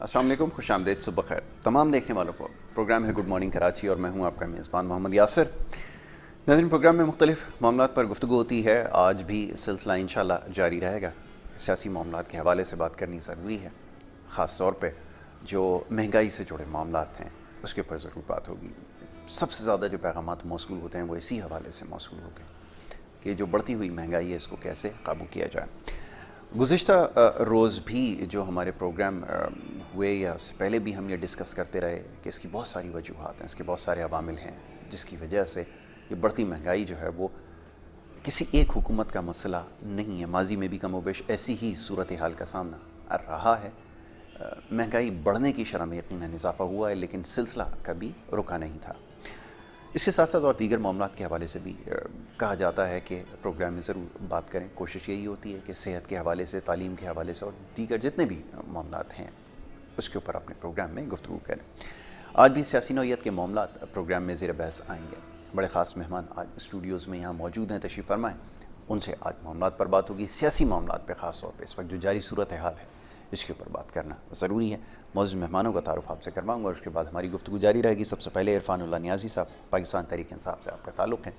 السلام علیکم، خوش آمدید، صبح خیر تمام دیکھنے والوں کو۔ پروگرام ہے گڈ مارننگ کراچی اور میں ہوں آپ کا میزبان محمد یاسر۔ ناظرین، پروگرام میں مختلف معاملات پر گفتگو ہوتی ہے۔ آج بھی سلسلہ انشاءاللہ جاری رہے گا۔ سیاسی معاملات کے حوالے سے بات کرنی ضروری ہے، خاص طور پہ جو مہنگائی سے جڑے معاملات ہیں اس کے اوپر ضرور بات ہوگی۔ سب سے زیادہ جو پیغامات موصول ہوتے ہیں وہ اسی حوالے سے موصول ہوتے ہیں کہ جو بڑھتی ہوئی مہنگائی ہے اس کو کیسے قابو کیا جائے۔ گزشتہ روز بھی جو ہمارے پروگرام ہوئے یا اس سے پہلے بھی ہم یہ ڈسکس کرتے رہے کہ اس کی بہت ساری وجوہات ہیں، اس کے بہت سارے عوامل ہیں جس کی وجہ سے یہ بڑھتی مہنگائی جو ہے وہ کسی ایک حکومت کا مسئلہ نہیں ہے۔ ماضی میں بھی کم و بیش ایسی ہی صورتحال کا سامنا رہا ہے۔ مہنگائی بڑھنے کی شرح میں یقیناً اضافہ ہوا ہے لیکن سلسلہ کبھی رکا نہیں تھا۔ اس کے ساتھ ساتھ اور دیگر معاملات کے حوالے سے بھی کہا جاتا ہے کہ پروگرام میں ضرور بات کریں۔ کوشش یہی ہوتی ہے کہ صحت کے حوالے سے، تعلیم کے حوالے سے اور دیگر جتنے بھی معاملات ہیں اس کے اوپر اپنے پروگرام میں گفتگو کریں۔ آج بھی سیاسی نوعیت کے معاملات پروگرام میں زیر بحث آئیں گے۔ بڑے خاص مہمان آج اسٹوڈیوز میں یہاں موجود ہیں، تشریف فرمائیں۔ ان سے آج معاملات پر بات ہوگی، سیاسی معاملات پہ خاص طور پہ اس وقت جو جاری صورتحال ہے اس کے اوپر بات کرنا ضروری ہے۔ معزز مہمانوں کا تعارف آپ سے کرواؤں گا اور اس کے بعد ہماری گفتگو جاری رہے گی۔ سب سے پہلے عرفان اللہ نیازی صاحب، پاکستان تحریک انصاف سے آپ کا تعلق ہے،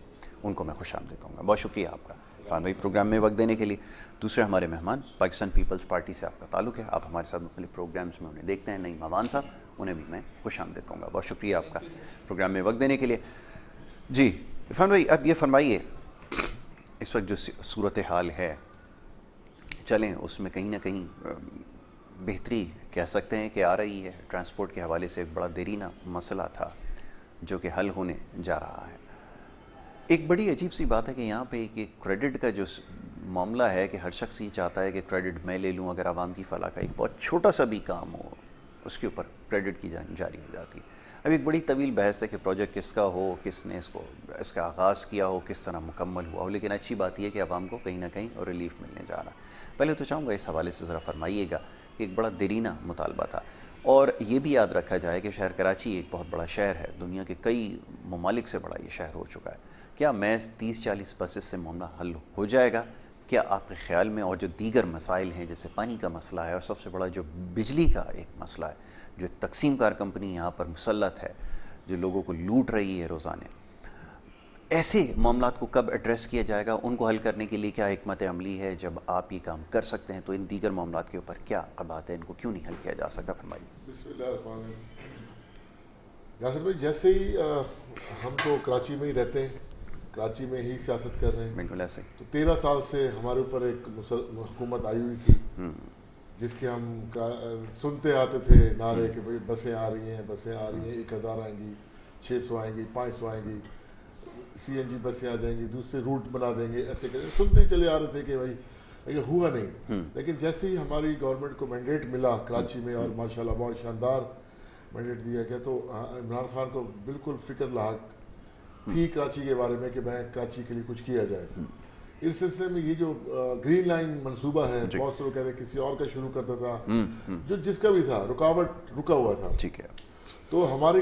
ان کو میں خوش آمدید کہوں گا۔ بہت شکریہ آپ کا عرفان بھائی پروگرام میں وقت دینے کے لیے۔ دوسرے ہمارے مہمان پاکستان پیپلز پارٹی سے آپ کا تعلق ہے، آپ ہمارے ساتھ مختلف پروگرامز میں انہیں دیکھتے ہیں، نعیم ماوان صاحب، انہیں بھی میں خوش آمدید کہوں گا۔ بہت شکریہ آپ کا پروگرام میں وقت دینے کے لیے۔ جی عرفان بھائی، اب یہ فرمائیے، اس وقت جو صورتحال ہے چلیں اس میں کہیں نہ کہیں بہتری کہہ سکتے ہیں کہ آ رہی ہے۔ ٹرانسپورٹ کے حوالے سے ایک بڑا دیرینہ مسئلہ تھا جو کہ حل ہونے جا رہا ہے۔ ایک بڑی عجیب سی بات ہے کہ یہاں پہ کہ کریڈٹ کا جو معاملہ ہے کہ ہر شخص یہ چاہتا ہے کہ کریڈٹ میں لے لوں، اگر عوام کی فلاح کا ایک بہت چھوٹا سا بھی کام ہو اس کے اوپر کریڈٹ کی جاری ہو جاتی ہے۔ اب ایک بڑی طویل بحث ہے کہ پروجیکٹ کس کا ہو، کس نے اس کا آغاز کیا ہو، کس طرح مکمل ہوا ہو، لیکن اچھی بات یہ ہے کہ عوام کو کہیں نہ کہیں ریلیف ملنے جا رہا ہے۔ پہلے تو چاہوں گا اس حوالے سے ذرا فرمائیے گا کہ ایک بڑا دیرینہ مطالبہ تھا، اور یہ بھی یاد رکھا جائے کہ شہر کراچی ایک بہت بڑا شہر ہے، دنیا کے کئی ممالک سے بڑا یہ شہر ہو چکا ہے۔ کیا محض 30-40 بسز سے معاملہ حل ہو جائے گا؟ کیا آپ کے خیال میں اور جو دیگر مسائل ہیں جیسے پانی کا مسئلہ ہے اور سب سے بڑا جو بجلی کا ایک مسئلہ ہے، جو ایک تقسیم کار کمپنی یہاں پر مسلط ہے جو لوگوں کو لوٹ رہی ہے روزانے، ایسے معاملات کو کب ایڈریس کیا جائے گا؟ ان کو حل کرنے کے لیے کیا حکمت عملی ہے؟ جب آپ یہ کام کر سکتے ہیں تو ان دیگر معاملات کے اوپر کیا قباحت ہے، ان کو کیوں نہیں حل کیا جا سکتا؟ فرمائیے۔ بسم اللہ الرحمن الرحیم۔ یاسر بھائی، جیسے ہی ہم تو کراچی میں ہی رہتے ہیں، کراچی میں ہی سیاست کر رہے ہیں، بالکل ایسے تو 13 سال سے ہمارے اوپر ایک حکومت آئی ہوئی تھی جس کے ہم سنتے آتے تھے نعرے کہ بھائی بسیں آ رہی ہیں، بسیں آ رہی ہیں، 1000 آئیں گی، 600 آئیں گی، 500 آئیں گی، سی این جی بسیں آ جائیں گی، دوسرے روٹ بنا دیں گے، ایسے کریں، سنتے ہی چلے آ رہے تھے کہ بھائی لیکن ہوا نہیں۔ لیکن جیسے ہی ہماری گورنمنٹ کو مینڈیٹ ملا کراچی میں، اور ماشاءاللہ بہت شاندار مینڈیٹ دیا گیا، تو عمران خان کو بالکل فکر لاحق تھی کراچی کے بارے میں کہ میں کراچی کے لیے کچھ کیا جائے۔ اس سلسلے میں یہ جو گرین لائن منصوبہ ہے، بہت سے لوگ کہتے ہیں کسی اور کا شروع کرتا تھا، جو جس کا بھی تھا رکاوٹ رکا ہوا تھا، ٹھیک ہے، تو ہماری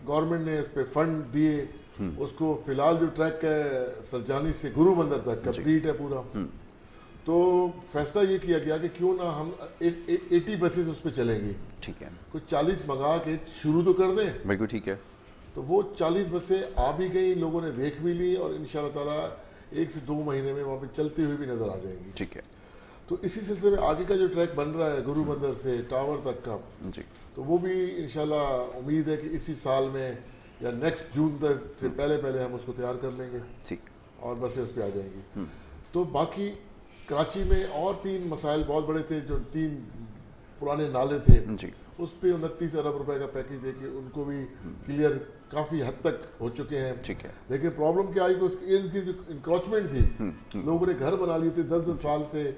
گورنمنٹ نے اس پہ فنڈ دیے۔ اس کو فی الحال جو ٹریک ہے سرجانی سے گرو مندر تک کمپلیٹ ہے پورا۔ تو فیصلہ یہ کیا گیا کہ کیوں نہ ہم 80 بسز اس پہ چلیں گی، ٹھیک ہے، کچھ 40 منگا کے شروع تو کر دیں۔ بالکل ٹھیک ہے۔ تو وہ 40 بسیں آ بھی گئیں، لوگوں نے دیکھ بھی لی، اور انشاءاللہ تعالیٰ 1 سے 2 مہینے میں وہاں پہ چلتی ہوئی بھی نظر آ جائیں گی۔ ٹھیک ہے تو اسی سلسلے میں آگے کا جو ٹریک بن رہا ہے گرو مندر سے ٹاور تک کا، جی، تو وہ بھی انشاءاللہ امید ہے کہ اسی سال میں یا نیکسٹ جون تک سے پہلے ہم اس کو تیار کر لیں گے ٹھیک، اور بسیں اس پہ آ جائیں گی۔ تو باقی کراچی میں اور 3 مسائل بہت بڑے تھے، جو 3 پرانے نالے تھے، جی، اس پہ 29 ارب روپے کا پیکیج دے کے ان کو بھی کلیئر کافی حد تک ہو چکے ہیں۔ ٹھیک ہے، لیکن پرابلم کیا آئی کہ اس کی جو انکروچمنٹ تھی، لوگوں نے گھر بنا لیے تھے 10 سال سے،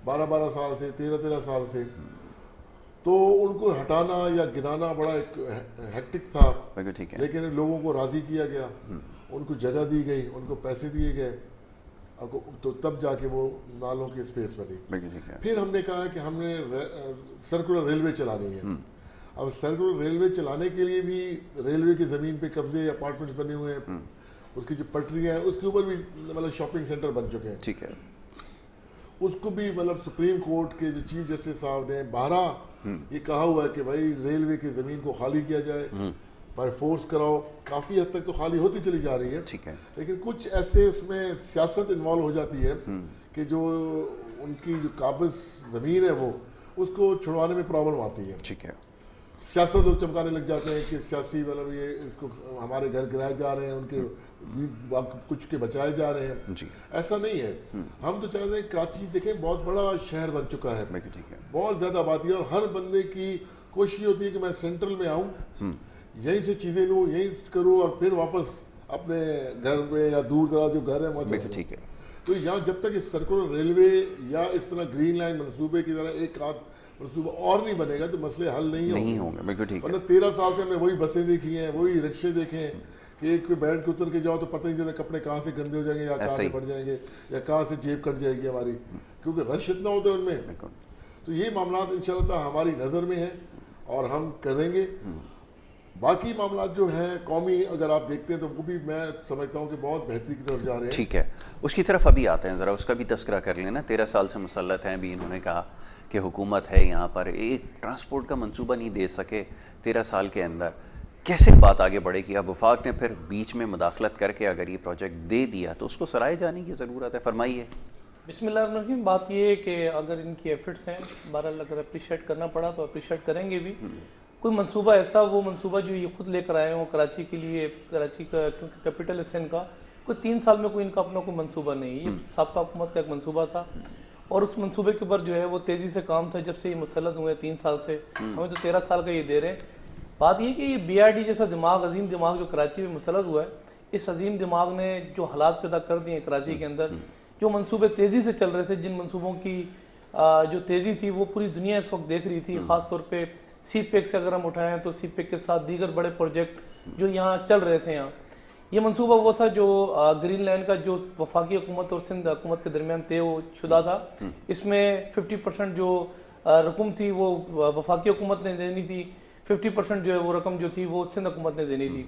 12 سال سے، 13 سال سے، تو ان کو ہٹانا یا گرانا بڑا ایک ہیکٹک تھا۔ بالکل ٹھیک ہے، لیکن لوگوں کو راضی کیا گیا، ان کو جگہ دی گئی، ان کو پیسے دیے گئے، تو تب جا کے وہ نالوں کی اسپیس بنی۔ بالکل ٹھیک ہے، پھر ہم نے کہا کہ ہم نے سرکولر ریلوے چلانی ہے۔ اب سرکولر ریلوے چلانے کے لیے بھی ریلوے کی زمین پہ قبضے، اپارٹمنٹس بنے ہوئے ہیں، اس کی جو پٹریاں ہیں اس کے اوپر بھی مطلب شاپنگ سینٹر بن چکے ہیں۔ ٹھیک ہے، اس کو بھی مطلب سپریم کورٹ کے جو چیف جسٹس صاحب نے 12 یہ کہا ہوا ہے کہ بھائی ریلوے کی زمین کو خالی کیا جائے، بائی فورس کراؤ. کافی حد تک تو خالی ہوتی چلی جا رہی ہے، لیکن کچھ ایسے اس میں سیاست انوالو ہو جاتی ہے کہ جو ان کی جو قابض زمین ہے وہ اس کو چھڑوانے میں پرابلم آتی ہے. ٹھیک ہے. سیاست لوگ چمکانے لگ جاتے ہیں کہ سیاسی مطلب یہ اس کو ہمارے گھر گرائے جا رہے ہیں، ان کے کچھ کے بچائے جا رہے ہیں. ایسا نہیں ہے. ہم تو چاہتے ہیں کراچی دیکھیں بہت بڑا شہر بن چکا ہے، بہت زیادہ آبادی ہے، اور ہر بندے کی کوشش ہوتی ہے کہ میں سینٹرل میں آؤں، یہیں سے چیزیں لوں، یہیں کروں، اور پھر واپس اپنے گھر میں یا دور دراز جو گھر ہے وہاں. ٹھیک ہے. تو یہاں جب تک اس سرکولر ریلوے یا اس طرح گرین لائن منصوبے کی طرح ایک آدھ منصوبہ اور نہیں بنے گا تو مسئلے حل نہیں ہوں گے. بالکل ٹھیک ہے. ورنہ 13 سال سے ہم نے وہی بسیں دیکھی ہیں، وہی رکشے دیکھے ہیں کہ ایک پہ بیٹھ کے اتر کے جاؤ تو پتہ نہیں چلتا کپڑے کہاں سے گندے ہو جائیں گے یا کہاں سے پڑ جائیں گے یا کہاں سے جیب کٹ جائے گی ہماری، کیونکہ رش اتنا ہوتا ہے ان میں. تو یہ معاملات انشاءاللہ ہماری نظر میں ہیں اور ہم کریں گے. باقی معاملات جو ہیں قومی اگر آپ دیکھتے ہیں تو وہ بھی میں سمجھتا ہوں کہ بہت بہتری کی طرف جا رہے ہیں. ٹھیک ہے، اس کی طرف ابھی آتے ہیں، ذرا اس کا بھی تذکرہ کر لینا. 13 سال سے مسلط ہیں، بھی انہوں نے کہا کہ حکومت ہے یہاں پر، ایک ٹرانسپورٹ کا منصوبہ نہیں دے سکے 13 سال کے اندر. کیسے بات آگے بڑھے گی؟ اب وفاق نے پھر بیچ میں مداخلت کر کے اگر یہ پروجیکٹ دے دیا تو اس کو سرائے جانے کی ضرورت ہے. فرمائیے. بسم اللہ الرحمن الرحیم. بات یہ ہے کہ اگر ان کی ایفرٹس ہیں، بہرحال اگر اپریشیٹ کرنا پڑا تو اپریشیٹ کریں گے بھی. کوئی منصوبہ ایسا، وہ منصوبہ جو یہ خود لے کر آئے ہوں کراچی کے لیے، کراچی کا کیونکہ کیپٹل ہے سندھ کا، کوئی 3 سال میں کوئی ان کا اپنا کوئی منصوبہ نہیں. یہ سابقہ حکومت کا ایک منصوبہ تھا اور اس منصوبے کے اوپر جو ہے وہ تیزی سے کام تھا. جب سے یہ مسلط ہوئے 3 سال سے، ہمیں تو 13 سال کا یہ دے رہے ہیں. بات یہ کہ یہ بی آر ڈی جیسا دماغ، عظیم دماغ جو کراچی میں مسلط ہوا ہے، اس عظیم دماغ نے جو حالات پیدا کر دیے ہیں کراچی کے اندر، جو منصوبے تیزی سے چل رہے تھے، جن منصوبوں کی جو تیزی تھی وہ پوری دنیا اس وقت دیکھ رہی تھی. خاص طور پہ سی پیک سے اگر ہم اٹھائیں تو سی پیک کے ساتھ دیگر بڑے پروجیکٹ جو یہاں چل رہے تھے. یہاں یہ منصوبہ وہ تھا جو گرین لائن کا جو وفاقی حکومت اور سندھ حکومت کے درمیان طے شدہ تھا. اس میں 50% جو رقم تھی وہ وفاقی حکومت نے دینی تھی، 50% جو ہے وہ رقم جو تھی وہ سندھ حکومت نے دینی تھی.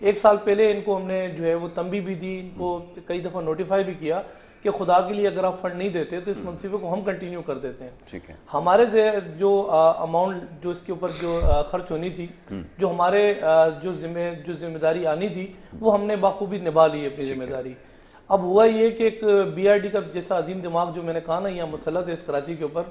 1 سال پہلے ان کو ہم نے جو ہے وہ تنبیہ بھی دی، ان کو کئی دفعہ نوٹیفائی بھی کیا کہ خدا کے لیے اگر آپ فنڈ نہیں دیتے تو اس منصوبے کو ہم کنٹینیو کر دیتے ہیں. ٹھیک ہے. ہمارے جو اماؤنٹ جو اس کے اوپر جو خرچ ہونی تھی، جو ہمارے جو ذمہ داری آنی تھی، وہ ہم نے بخوبی نبھا لی اپنی ذمہ داری. اب ہوا یہ کہ ایک بی آر ڈی کا جیسا عظیم دماغ جو میں نے کہا نا یہاں مسلط ہے اس کراچی کے اوپر،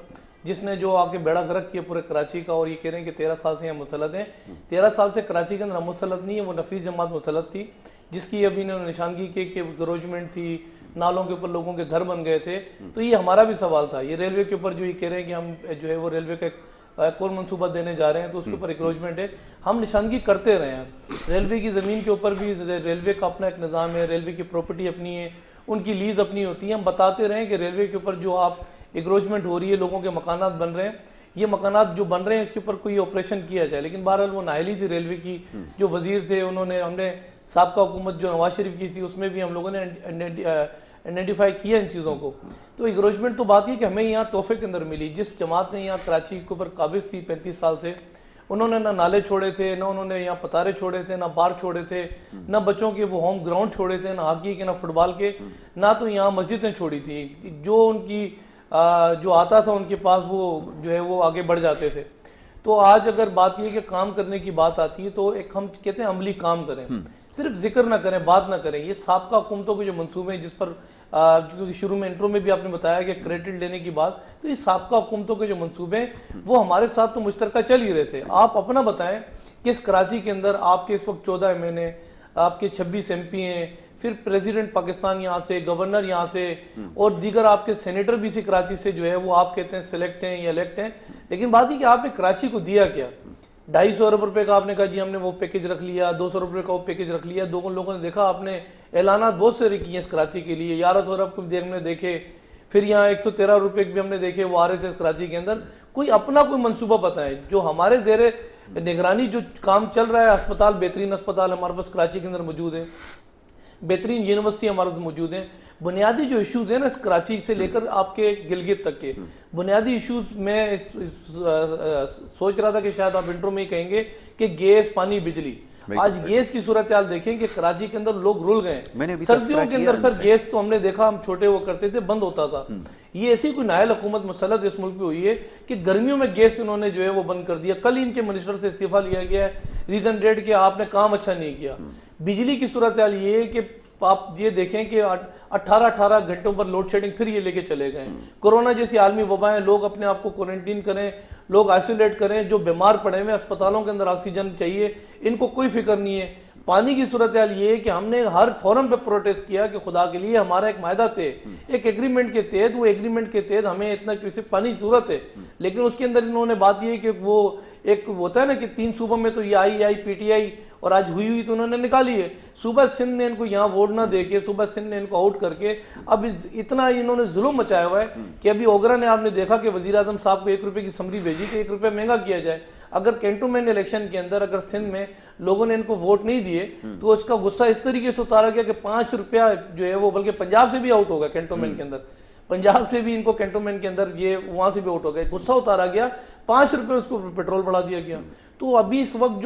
جس نے جو آ کے بیڑا گرک کیا پورے کراچی کا، اور یہ کہہ رہے ہیں کہ 13 سال سے یہاں مسلط ہیں. 13 سال سے کراچی کے اندر ہم مسلط نہیں ہے، وہ نفیس جماعت مسلط تھی جس کی ابھی انہوں نے نشاندہی کی کہ گروجمنٹ تھی، نالوں کے اوپر لوگوں کے گھر بن گئے تھے. تو یہ ہمارا بھی سوال تھا. یہ ریلوے کے اوپر جو یہ کہہ رہے ہیں کہ ہم جو ہے وہ ریلوے کا ایک اور منصوبہ دینے جا رہے ہیں تو اس کے اوپر انکروچمنٹ ہے. ہم نشاندہی کرتے رہے ہیں. ریلوے کی زمین کے اوپر بھی ریلوے کا اپنا ایک نظام ہے، ریلوے کی پراپرٹی اپنی ہے، ان کی لیز اپنی ہوتی ہے. ہم بتاتے رہے ہیں کہ ریلوے کے اوپر جو آپ انکروچمنٹ ہو رہی ہے، لوگوں کے مکانات بن رہے ہیں، یہ مکانات جو بن رہے ہیں اس کے اوپر کوئی آپریشن کیا جائے. لیکن بہرحال وہ نااہلی تھی ریلوے کی. جو وزیر تھے ہم نے سابقہ حکومت جو نواز شریف کی تھی اس میں بھی ہم لوگوں نے آئیڈینٹیفائی کیا ان چیزوں کو. تو انکروچمنٹ تو بات یہ کہ ہمیں یہاں تحفے کے اندر ملی. جس جماعت نے یہاں کراچی کے اوپر قابض تھی 35 سال سے، انہوں نے نہ نالے چھوڑے تھے، نہ انہوں نے یہاں پتارے چھوڑے تھے، نہ بار چھوڑے تھے، نہ بچوں کے وہ ہوم گراؤنڈ چھوڑے تھے، نہ ہاکی کے، نہ فٹ بال کے، نہ تو یہاں مسجدیں چھوڑی تھی. جو ان کی جو آتا تھا ان کے پاس وہ جو ہے وہ آگے بڑھ جاتے تھے. تو آج اگر بات یہ کہ کام کرنے کی بات آتی ہے تو ایک ہم کہتے ہیں عملی کام کریں، صرف ذکر نہ کریں، بات نہ کریں. یہ سابقہ حکومتوں کے جو منصوبے ہیں جس پر کیونکہ شروع میں انٹرو میں بھی آپ نے بتایا کہ کریڈٹ لینے کی بات، تو یہ سابقہ حکومتوں کے جو منصوبے ہیں وہ ہمارے ساتھ تو مشترکہ چل ہی رہے تھے. آپ اپنا بتائیں کہ اس کراچی کے اندر آپ کے اس وقت 14 ایم این اے، آپ کے 26 ایم پی ہیں، پھر پریزیڈنٹ پاکستان یہاں سے، گورنر یہاں سے، اور دیگر آپ کے سینیٹر بھی اسی کراچی سے جو ہے وہ آپ کہتے ہیں سلیکٹ ہیں یا الیکٹ ہیں. لیکن بات یہ کہ آپ نے کراچی کو دیا کیا؟ 250 ارب روپے کا آپ نے کہا جی ہم نے وہ پیکج رکھ لیا، 200 روپے کا وہ پیکج رکھ لیا. لوگوں نے دیکھا، آپ نے اعلانات بہت سے کیے اس کراچی کے لیے، 1100 ارب کو بھی ہم نے دیکھے، پھر یہاں 113 روپے بھی ہم نے دیکھے وہ آ رہے تھے کراچی کے اندر. کوئی اپنا کوئی منصوبہ بتائیں جو ہمارے زیر نگرانی جو کام چل رہا ہے. اسپتال، بہترین اسپتال ہمارے پاس کراچی کے اندر موجود ہے، بہترین یونیورسٹی ہمارے پاس موجود ہیں. بنیادی جو ایشوز ہیں نا اس کراچی سے لے کر آپ کے گلگت تک کے بنیادی ایشوز، میں سوچ رہا تھا کہ شاید آپ انٹرو میں ہی کہیں گے کہ گیس، پانی، بجلی. آج گیس کی صورتحال دیکھیں کہ کراچی کے اندر لوگ رول گئے. سردیوں کے اندر سر گیس تو ہم نے دیکھا، ہم چھوٹے وہ کرتے تھے، بند ہوتا تھا. یہ ایسی کوئی نائل حکومت مسلط اس ملک پہ ہوئی ہے کہ گرمیوں میں گیس انہوں نے جو ہے وہ بند کر دیا. کل ہی ان کے منسٹر سے استعفیٰ لیا گیا ہے, ریزن ڈیٹ کہ آپ نے کام اچھا نہیں کیا. بجلی کی صورتحال یہ ہے کہ آپ یہ دیکھیں کہ 18 گھنٹوں پر لوڈ شیڈنگ پھر یہ لے کے چلے گئے. کورونا جیسی عالمی وبائیں, لوگ اپنے آپ کو کوارنٹین کریں, لوگ آئسولیٹ کریں, جو بیمار پڑے ہوئے اسپتالوں کے اندر آکسیجن چاہیے, ان کو کوئی فکر نہیں ہے. پانی کی صورتحال یہ ہے کہ ہم نے ہر فورم پہ پروٹیسٹ کیا کہ خدا کے لیے ہمارا ایک معاہدہ تھے, ایک ایگریمنٹ کے تحت, وہ ایگریمنٹ کے تحت ہمیں اتنا صرف پانی کی ضرورت ہے, لیکن اس کے اندر انہوں نے بات یہ کہ وہ ایک ہوتا ہے نا کہ 3 صوبوں میں تو یہ آئی پی ٹی آئی اور آج ہوئی تو انہوں نے نکالی ہے. صوبہ سندھ نے ان کو یہاں ووٹ نہ دے کے, صوبہ سندھ نے ان کو آؤٹ کر کے اب اتنا انہوں نے ظلم مچایا ہوا ہے کہ ابھی اوگرا نے آپ نے دیکھا کہ وزیر اعظم صاحب کو 1 روپے کی سمری بھیجی کہ 1 روپے مہنگا کیا جائے. اگر کینٹونمنٹ الیکشن کے اندر اگر سندھ میں لوگوں نے ان کو ووٹ نہیں دیے تو اس کا غصہ اس طریقے سے اتارا گیا کہ 5 روپیہ جو ہے وہ, بلکہ پنجاب سے بھی آؤٹ ہوگا کینٹونمنٹ کے اندر, پنجاب سے بھی ان کو کینٹونمنٹ کے اندر یہ وہاں سے بھی آؤٹ ہو گئے, غصہ اتارا گیا, 5 روپے اس کو پیٹرول بڑھا دیا گیا. تو ابھی اس وقت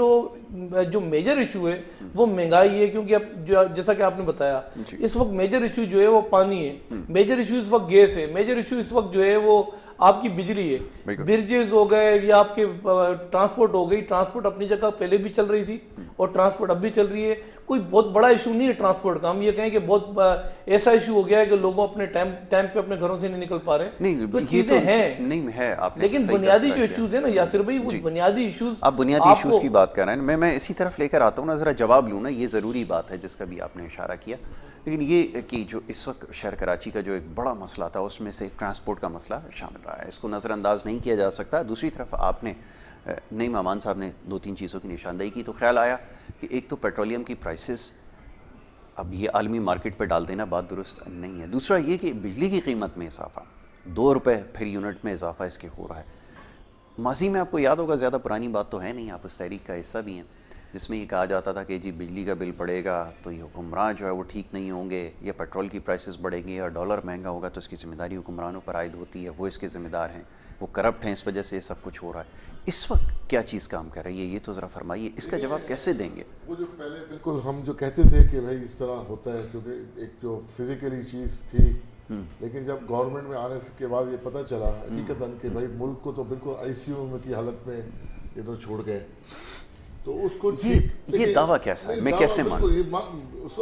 جو میجر ایشو ہے وہ مہنگائی ہے, کیونکہ اب جیسا کہ آپ نے بتایا اس وقت میجر ایشو جو ہے وہ پانی ہے, میجر ایشو اس وقت گیس ہے, میجر ایشو اس وقت جو ہے وہ آپ کی بجلی ہے, برجز ہو گئے یا آپ کے ٹرانسپورٹ ہو گئی. ٹرانسپورٹ اپنی جگہ پہلے بھی چل رہی تھی اور ٹرانسپورٹ اب بھی چل رہی ہے, کوئی بہت بڑا ایشو نہیں ہے ٹرانسپورٹ کا. ہم یہ کہیں کہ بہت ایسا ایشو ہو گیا ہے کہ لوگوں اپنے ٹائم پہ اپنے گھروں سے نہیں نکل پا رہے. نہیں تو چیزیں ہیں, نہیں ہے, لیکن بنیادی جو ایشوز ہیں نا یاسر بھائی, وہ بنیادی ایشوز, آپ بنیادی ایشوز کی بات کر رہے ہیں, میں اسی طرف لے کر آتا ہوں نا, ذرا جواب لوں نا. یہ ضروری بات ہے جس کا بھی آپ نے اشارہ کیا, لیکن یہ کہ جو اس وقت شہر کراچی کا جو ایک بڑا مسئلہ تھا اس میں سے ٹرانسپورٹ کا مسئلہ شامل رہا ہے, اس کو نظر انداز نہیں کیا جا سکتا. دوسری طرف آپ نے نعیم امان صاحب نے 2-3 چیزوں کی نشاندہی کی, تو خیال آیا کہ ایک تو پیٹرولیم کی پرائسز اب یہ عالمی مارکیٹ پہ ڈال دینا بات درست نہیں ہے. دوسرا یہ کہ بجلی کی قیمت میں اضافہ, 2 روپے پھر یونٹ میں اضافہ اس کے ہو رہا ہے. ماضی میں آپ کو یاد ہوگا, زیادہ پرانی بات تو ہے نہیں, آپ اس تحریک کا حصہ بھی ہیں, جس میں یہ کہا جاتا تھا کہ جی بجلی کا بل بڑھے گا تو یہ حکمران جو ہے وہ ٹھیک نہیں ہوں گے, یا پیٹرول کی پرائسز بڑھیں گے, یا ڈالر مہنگا ہوگا تو اس کی ذمہ داری حکمرانوں پر عائد ہوتی ہے, وہ اس کے ذمہ دار ہیں, وہ کرپٹ ہیں, اس وجہ سے یہ سب کچھ ہو رہا ہے. اس وقت کیا چیز کام کر رہی ہے, یہ تو ذرا فرمائیے, اس کا جواب کیسے دیں گے؟ وہ جو پہلے بالکل ہم جو کہتے تھے کہ بھائی اس طرح ہوتا ہے, کیونکہ ایک جو فزیکلی چیز تھی, لیکن جب گورنمنٹ میں آنے کے بعد یہ پتہ چلا حقیقتاً کہ بھائی ملک کو تو بالکل آئی سی یو کی حالت میں ادھر چھوڑ گئے, تو اس کو یہ دعویٰ کیسا ہے, میں کیسے مانوں؟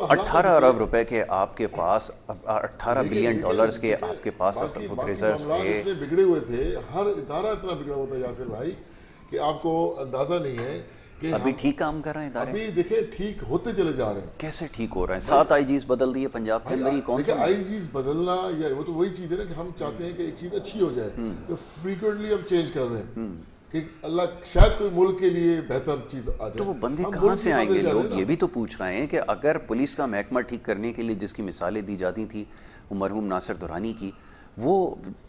18 ارب روپے کے آپ کے پاس, 18 بلین ڈالرز کے آپ کے پاس اصل خود ریزروز تھے, اتنے بگڑے ہوئے تھے, ہر ادارہ اتنا بگڑا ہوا تھا یاسر بھائی کہ آپ کو اندازہ نہیں ہے کہ ابھی ٹھیک کام کر رہے ہیں ادارے. ابھی دیکھیں ٹھیک ہوتے چلے جا رہے ہیں. کیسے ٹھیک ہو رہے ہیں؟ 7 آئی جیز بدل دیے پنجاب کے اندر, کون دیکھیں آئی جیز بدلنا یا وہ تو وہی چیز ہے نا کہ ہم چاہتے ہیں کہ ایک چیز اچھی ہو جائے, تو فریکوینٹلی ہم چینج کر رہے ہیں کہ اللہ شاید کوئی ملک کے لیے بہتر چیز آ جائے. تو وہ بندے کہاں سے آئیں گے؟ لوگ یہ بھی تو پوچھ رہے ہیں کہ اگر پولیس کا محکمہ ٹھیک کرنے کے لیے جس کی مثالیں دی جاتی تھیں مرحوم ناصر دورانی کی, وہ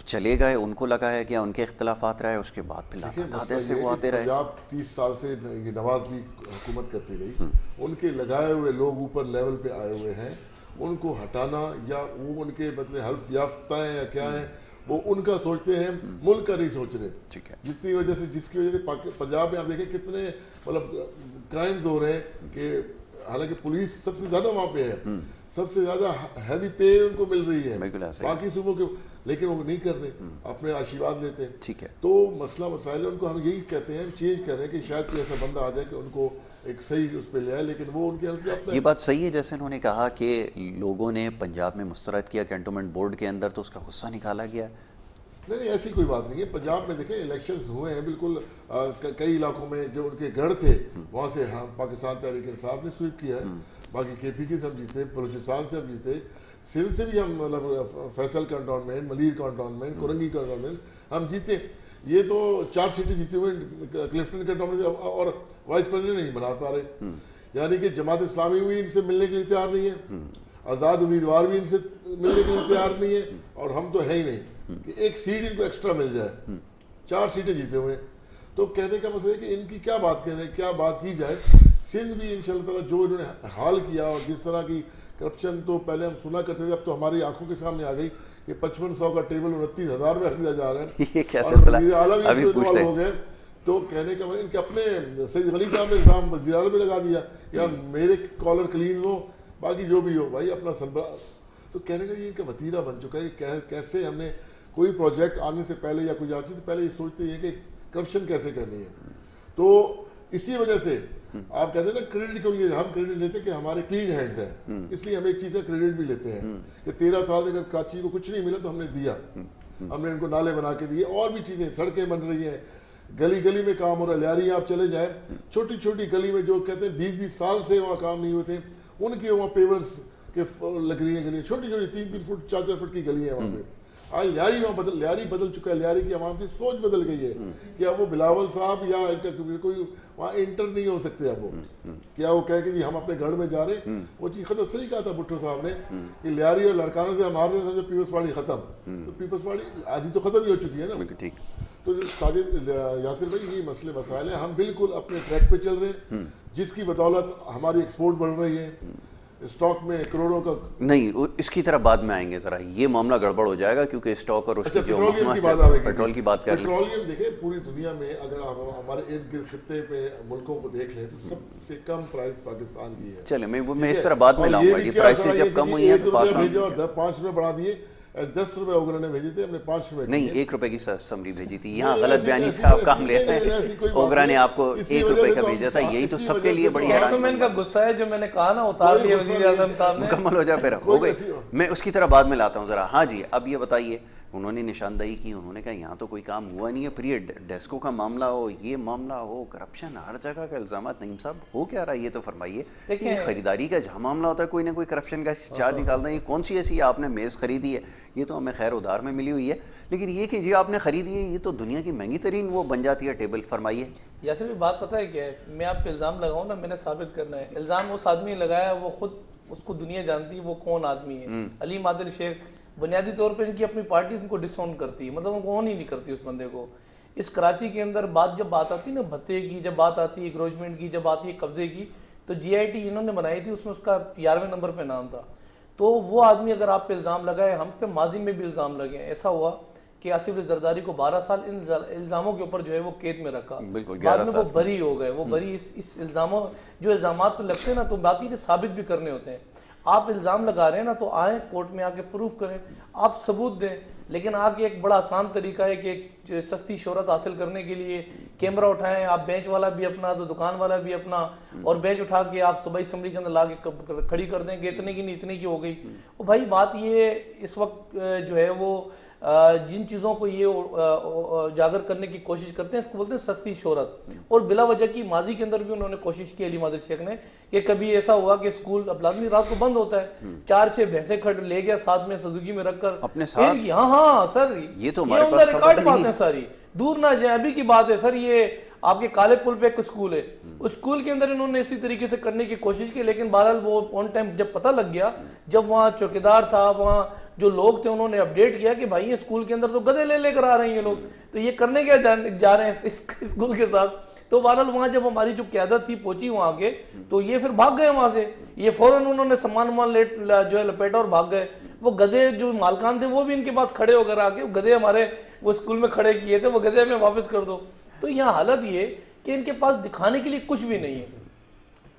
چلے گئے, ان کو لگایا گیا, ان کے اختلافات رہے, اس کے بعد پھر لگاتار سے وہ آتے رہے. پنجاب 30 سال سے یہ نواز بھی حکومت کرتی رہی, ان کے لگائے ہوئے لوگ اوپر لیول پہ آئے ہوئے ہیں, ان کو ہٹانا یا وہ ان کے مطلب حلف یافتہ ہیں یا کیا ہیں, وہ ان کا سوچتے ہیں, ملک کا نہیں سوچ رہے. جتنی وجہ سے جس کی وجہ سے پنجاب میں آپ دیکھیں کتنے مطلب کرائمز ہو رہے ہیں, کہ حالانکہ پولیس سب سے زیادہ وہاں پہ ہے, سب سے زیادہ ہیوی پے ان کو مل رہی ہے باقی صوبوں کے, لیکن وہ نہیں کرتے, اپنے آشیواد لیتے ہیں. ٹھیک ہے, تو مسئلہ مسائل ان کو ہم یہی کہتے ہیں, چینج کر رہے ہیں کہ شاید کوئی ایسا بندہ آ جائے کہ ان کو ایک صحیح اس پہ لے آئے, لیکن وہ ان کے حلف یافتہ ہے. یہ بات صحیح ہے جیسے انہوں نے کہا کہ لوگوں نے پنجاب میں مسترد کیا کینٹونمنٹ بورڈ کے اندر, تو اس کا غصہ نکالا گیا. نہیں ایسی کوئی بات نہیں ہے. پنجاب میں دیکھیں الیکشنز ہوئے ہیں بالکل, کئی علاقوں میں جو ان کے گڑھ تھے وہاں سے ہاں پاکستان تحریک انصاف نے سویپ کیا ہے, باقی کے پی کے سے ہم جیتے, بلوچستان سے ہم جیتے, سندھ سے بھی ہم مطلب Faisal cantonment, Malir cantonment, Korangi cantonment ہم جیتے. یہ تو 4 سیٹیں جیتے ہوئے کلفٹن کنٹونمنٹ, اور وائس پریزیڈنٹ نہیں بنا پا رہے. یعنی کہ جماعت اسلامی بھی ان سے ملنے کے لیے تیار نہیں ہے, آزاد امیدوار بھی ان سے ملنے کے لیے تیار نہیں ہے, اور ہم تو ہے ہی نہیں کہ ایک سیٹ ان کو ایکسٹرا مل جائے. 4 سیٹیں جیتے ہوئے, تو کہنے کا مطلب ہے کہ ان کی کیا بات کہنے, کیا بات کی جائے. سندھ بھی انشاءاللہ تعالیٰ جو انہوں نے حال کیا, اور جس طرح کی کرپشن تو پہلے ہم سنا کرتے تھے, اب تو ہماری آنکھوں کے سامنے آ گئی کہ 5500 کا ٹیبل 29,000 میں خریدا جا رہا ہے, اور وزیر اعلیٰ بھی انوالو ہو گئے. تو کہنے کا ان کے اپنے سید غنی صاحب نے الزام وزیر اعلیٰ بھی لگا دیا یار میرے کالر کلین ہو, باقی جو بھی ہو بھائی اپنا سربراہ. تو کہنے کا یہ ان کا وتیرہ بن چکا ہے کہ کیسے ہم نے کوئی پروجیکٹ آنے سے پہلے یا کچھ آتی تو پہلے یہ سوچتے ہیں کہ کرپشن کیسے کرنی ہے. تو اسی وجہ سے آپ کہتے ہیں نا کریڈٹ کیوں لیے, ہم کریڈٹ لیتے ہیں کہ ہمارے کلین ہینڈز ہیں, اس لیے ہم ایک چیز کا کریڈٹ بھی لیتے ہیں کہ 13 سال اگر کراچی کو کچھ نہیں ملا تو ہم نے دیا, ہم نے ان کو نالے بنا کے دیے, اور بھی چیزیں, سڑکیں بن رہی ہیں, گلی گلی میں کام ہو رہا ہے. لیاری آپ چلے جائیں, چھوٹی چھوٹی گلی میں جو کہتے ہیں 20 سال سے وہاں کام نہیں ہوتے, ان کی وہاں پیورز کے لگ رہی ہیں گلیاں, چھوٹی چھوٹی 3 فٹ 4 فٹ کی گلی ہیں وہاں پہ. آج لیاری بدل چکا ہے, لیاری کی عوام کی سوچ بدل گئی ہے کہ اب وہ بلاول صاحب یا ان کا کوئی وہاں انٹر نہیں ہو سکتے. اب وہ کیا وہ کہے کہ جی ہم اپنے گھر میں جا رہے ہیں, وہ چیز ختم. صحیح کہا تھا بھٹو صاحب نے کہ لیاری اور لڑکانہ سے ہمارے سمجھو پیپلز پارٹی ختم, تو پیپلز پارٹی آدھی تو ختم ہی ہو چکی ہے نا. ٹھیک. تو ساجد یاسر بھائی, یہ مسئلے مسائل ہیں, ہم بالکل اپنے ٹریک پہ چل رہے ہیں, جس کی بدولت ہماری ایکسپورٹ بڑھ رہی ہے, اسٹاک میں کروڑوں کا. نہیں, اس کی طرف بعد میں آئیں گے ذرا, یہ معاملہ گڑبڑ ہو جائے گا کیونکہ اسٹاک اور اس کی جو پیٹرول کی بات کر لیں. پیٹرولیم دیکھیں پوری دنیا میں اگر آپ ہمارے ارد گرد خطے پہ ملکوں کو دیکھ لیں تو سب سے کم پرائس پاکستان کی ہے. چلے میں اس طرح بعد میں لاؤں گا, یہ پرائسز جب کم ہوئی ہیں تو پاکستان 5 روپے بڑھا دیے, 10 روپے اوگرا نے بھیجے تھے, ہم نے 5 روپے نہیں 1 روپے کی سمری بھیجی تھی. یہاں غلط بیانی سے آپ کام لیتے ہیں, اوگرا نے آپ کو 1 روپے کا بھیجا تھا, یہی تو سب کے لیے بڑی کینٹونمنٹ کا غصہ ہے جو میں نے کہا نا اتار دیا وزیر اعظم صاحب نے. مکمل ہو جائے پھر ہو گئی. میں اس کی طرح بعد میں لاتا ہوں ذرا. ہاں جی, اب یہ بتائیے, انہوں نے نشاندہی کی, انہوں نے کہا یہاں تو کوئی کام ہوا نہیں ہے, پھر یہ ڈیسکو کا معاملہ ہو, یہ معاملہ ہو, کرپشن ہر جگہ کا الزامات. نعیم صاحب ہو کیا رہا ہے یہ تو فرمائیے. یہ خریداری کا جہاں معاملہ ہوتا ہے کوئی نہ کوئی کرپشن کا چارج نکالتا ہے. یہ کون سی ایسی آپ نے میز خریدی ہے, یہ تو ہمیں خیر ادھار میں ملی ہوئی ہے, لیکن یہ کہ جو آپ نے خریدی ہے یہ تو دنیا کی مہنگی ترین وہ بن جاتی ہے ٹیبل. فرمائیے. یاسر بھی بات پتہ ہے کیا ہے, میں آپ پہ الزام لگاؤں نا, میں نے ثابت کرنا ہے. الزام اس آدمی نے لگایا, وہ خود اس کو دنیا جانتی ہے وہ کون آدمی ہے. علیم عادل شیخ بنیادی طور پہ ان کی اپنی پارٹیز ان کو ڈساؤنٹ کرتی ہے, مطلب ان کو آن ہی نہیں کرتی اس بندے کو. اس کراچی کے اندر جب بات آتی ہے نا بھتے کی, جب بات آتی ہے انکروچمنٹ کی, جب آتی ہے قبضے کی, تو جی آئی ٹی انہوں نے بنائی تھی, اس میں اس کا 11ویں نمبر پہ نام تھا. تو وہ آدمی اگر آپ پہ الزام لگائے, ہم پہ ماضی میں بھی الزام لگے ہیں. ایسا ہوا کہ آصف علی زرداری کو 12 سال ان الزاموں کے اوپر جو ہے وہ قید میں رکھا, بعد میں وہ بری ہو گئے. وہ بری اس الزاموں جو الزامات پہ لگتے ہیں نا, تو بات یہ ثابت بھی کرنے ہوتے ہیں. آپ الزام لگا رہے ہیں نا, تو آئیں کورٹ میں آ کے پروف کریں, آپ ثبوت دیں. لیکن آگے ایک بڑا آسان طریقہ ہے کہ ایک سستی شہرت حاصل کرنے کے لیے کیمرہ اٹھائیں, آپ بینچ والا بھی اپنا تو دکان والا بھی اپنا, اور بینچ اٹھا کے آپ صوبائی اسمبلی کے اندر لا کے کھڑی کر دیں کہ اتنے کی نہیں اتنے کی ہو گئی. وہ بھائی بات یہ اس وقت جو ہے وہ جن چیزوں کو یہ اجاگر کرنے کی کوشش کرتے ہیں اس کو بولتے ہیں سستی شہرت. اور بلا وجہ کی ماضی کے اندر بھی انہوں نے کوشش کی علیم عادل شیخ نے کہ کبھی ایسا ہوا کہ اسکول اب لازمی رات کو بند ہوتا ہے, 4-6 بھینسیں کھڑ لے گیا ساتھ میں سزوکی میں رکھ کر اپنے ساتھ. ہاں سر, یہ تو ہمارے پاس ریکارڈ بات ہے ساری, دور نہ جائیں, ابھی کی بات ہے سر. یہ آپ کے کالے پل پہ ایک اسکول ہے, اس اسکول کے اندر انہوں نے اسی طریقے سے کرنے کی کوشش کی, لیکن بہرحال وہ آن ٹائم جب پتہ لگ گیا, جب وہاں چوکیدار تھا, وہاں جو لوگ تھے, انہوں نے اپڈیٹ کیا کہ بھائی یہ اسکول کے اندر تو گدھے لے کر آ رہے ہیں یہ لوگ, تو یہ کرنے کیا جا رہے ہیں اسکول کے ساتھ. تو بہرحال وہاں جب ہماری جو قیادت تھی پہنچی وہاں کے, تو یہ پھر بھاگ گئے وہاں سے. یہ فوراً انہوں نے سامان جو ہے لپیٹا اور بھاگ گئے. وہ گدھے جو مالکان تھے وہ بھی ان کے پاس کھڑے ہو کر آ کے, گدھے ہمارے وہ اسکول میں کھڑے کیے تھے, وہ گدھے ہمیں واپس کر دو. تو یہاں حالت یہ کہ ان کے پاس دکھانے کے لیے کچھ بھی نہیں ہے.